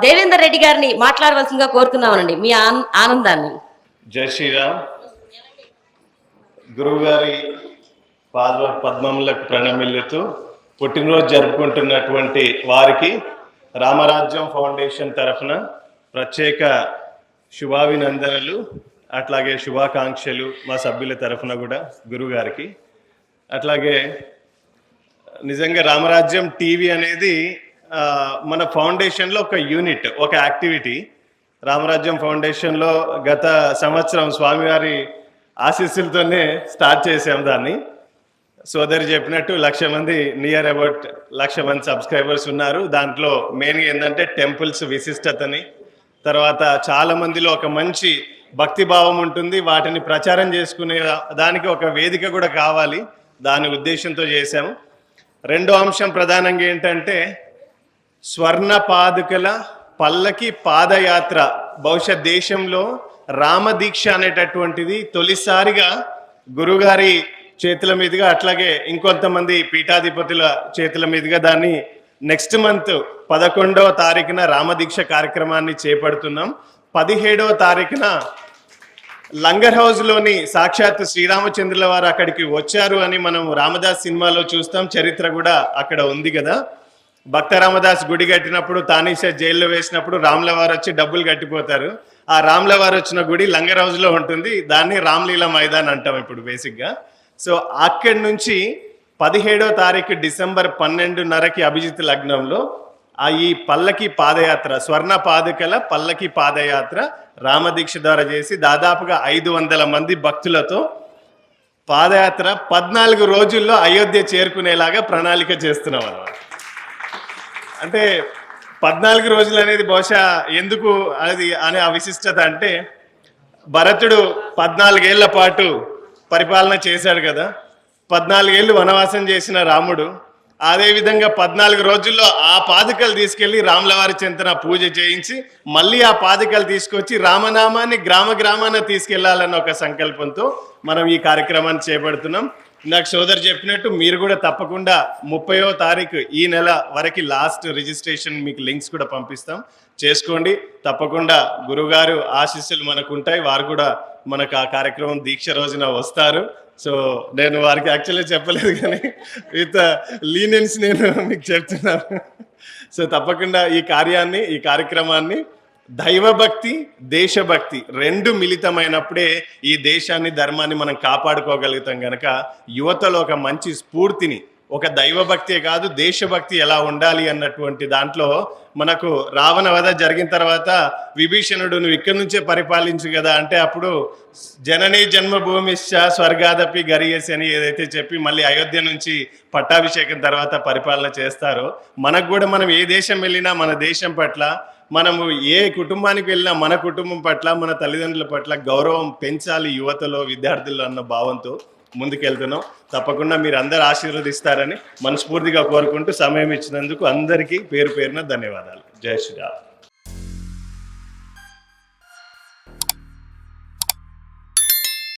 దేవేందర్ రెడ్డి గారిని మాట్లాడవలసిందిగా కోరుతున్నామనండి మీ ఆనందాన్ని. జై శ్రీరామ్. గురువు గారి పద్మములకు ప్రణమిల్లుతూ పుట్టినరోజు జరుపుకుంటున్నటువంటి వారికి రామరాజ్యం ఫౌండేషన్ తరఫున ప్రత్యేక శుభాభినందనలు, అట్లాగే శుభాకాంక్షలు మా సభ్యుల తరఫున కూడా గురువు గారికి. అట్లాగే నిజంగా రామరాజ్యం టీవీ అనేది మన ఫౌండేషన్లో ఒక యూనిట్, ఒక యాక్టివిటీ. రామరాజ్యం ఫౌండేషన్లో గత సంవత్సరం స్వామివారి ఆశీస్సులతోనే స్టార్ట్ చేసాం దాన్ని. సోదరి చెప్పినట్టు 1,00,000 మంది, నియర్ అబౌట్ 1,00,000 మంది సబ్స్క్రైబర్స్ ఉన్నారు. దాంట్లో మెయిన్గా ఏంటంటే టెంపుల్స్ విశిష్టతని, తర్వాత చాలా మందిలో ఒక మంచి భక్తి భావం ఉంటుంది, వాటిని ప్రచారం చేసుకునే దానికి ఒక వేదిక కూడా కావాలి, దాని ఉద్దేశంతో చేశాము. రెండో అంశం ప్రధానంగా ఏంటంటే స్వర్ణ పాదుకల పల్లకి పాదయాత్ర. బహుశా దేశంలో రామదీక్ష అనేటటువంటిది తొలిసారిగా గురుగారి చేతుల మీదుగా, అట్లాగే ఇంకొంతమంది పీఠాధిపతుల చేతుల మీదుగా దాన్ని నెక్స్ట్ మంత్ 11వ తారీఖున రామదీక్ష కార్యక్రమాన్ని చేపడుతున్నాం. 17వ తారీఖున లంగర్ హౌస్లోని సాక్షాత్ శ్రీరామచంద్రుల వారు అక్కడికి వచ్చారు అని మనం రామదాస్ సినిమాలో చూస్తాం, చరిత్ర కూడా అక్కడ ఉంది కదా. భక్త రామదాస్ గుడి కట్టినప్పుడు, తానీష జైల్లో వేసినప్పుడు రాములవారు వచ్చి డబ్బులు కట్టిపోతారు. ఆ రాములవారు వచ్చిన గుడి లంగర్ హౌస్లో ఉంటుంది, దాన్ని రామ్లీలా మైదాన్ అంటాం ఇప్పుడు బేసిక్గా. సో అక్కడి నుంచి 17వ తారీఖు డిసెంబర్ 12:30కి అభిజిత్ లగ్నంలో ఈ పల్లకి పాదయాత్ర, స్వర్ణ పాదుకల పల్లకి పాదయాత్ర రామదీక్ష ద్వారా చేసి దాదాపుగా 500 మంది భక్తులతో పాదయాత్ర 14 రోజుల్లో అయోధ్య చేరుకునేలాగా ప్రణాళిక చేస్తున్నాం అన్నమాట. అంటే 14 రోజులు అనేది బహుశా ఎందుకు అది అనే ఆ విశిష్టత అంటే, భరతుడు 14 ఏళ్ల పాటు పరిపాలన చేశాడు కదా, 14 ఏళ్ళు వనవాసం చేసిన రాముడు అదేవిధంగా 14 రోజుల్లో ఆ పాదుకలు తీసుకెళ్లి రాములవారి చెంతన పూజ చేయించి మళ్ళీ ఆ పాదుకలు తీసుకొచ్చి రామనామాన్ని గ్రామ గ్రామాన తీసుకెళ్లాలన్న ఒక సంకల్పంతో మనం ఈ కార్యక్రమాన్ని చేపడుతున్నాం. నాకు సోదరు చెప్పినట్టు మీరు కూడా తప్పకుండా 30వ తారీఖు ఈ నెల వరకు లాస్ట్ రిజిస్ట్రేషన్, మీకు లింక్స్ కూడా పంపిస్తాం, చేసుకోండి. తప్పకుండా గురుగారు ఆశీస్సులు మనకు ఉంటాయి, వారు కూడా మనకు ఆ కార్యక్రమం దీక్ష రోజున వస్తారు. సో నేను వారికి యాక్చువల్లీ చెప్పలేదు కానీ విత్ లీనియన్స్ నేను మీకు చెప్తున్నాను. సో తప్పకుండా ఈ కార్యక్రమాన్ని దైవభక్తి, దేశభక్తి రెండు మిళితమైనప్పుడే ఈ దేశాన్ని, ధర్మాన్ని మనం కాపాడుకోగలుగుతాం. కనుక యువతలో ఒక మంచి స్ఫూర్తిని, ఒక దైవభక్తే కాదు దేశభక్తి ఎలా ఉండాలి అన్నటువంటి దాంట్లో మనకు రావణ వధ జరిగిన తర్వాత విభీషణుడు నువ్వు ఇక్కడి నుంచే పరిపాలించు కదా అంటే, అప్పుడు జననీ జన్మభూమిశ్చ స్వర్గాదపి గరియసి అని ఏదైతే చెప్పి మళ్ళీ అయోధ్య నుంచి పట్టాభిషేకం తర్వాత పరిపాలన చేస్తారో, మనకు కూడా మనం ఏ దేశం వెళ్ళినా మన దేశం పట్ల, మనము ఏ కుటుంబానికి వెళ్ళినా మన కుటుంబం పట్ల, మన తల్లిదండ్రుల పట్ల గౌరవం పెంచాలి యువతలో, విద్యార్థుల్లో అన్న భావంతో ముందుకెళ్తున్నాం. తప్పకుండా మీరు అందరు ఆశీర్వదిస్తారని మనస్ఫూర్తిగా కోరుకుంటూ సమయం ఇచ్చినందుకు అందరికీ పేరు పేరున ధన్యవాదాలు. జై శ్రీరామ్.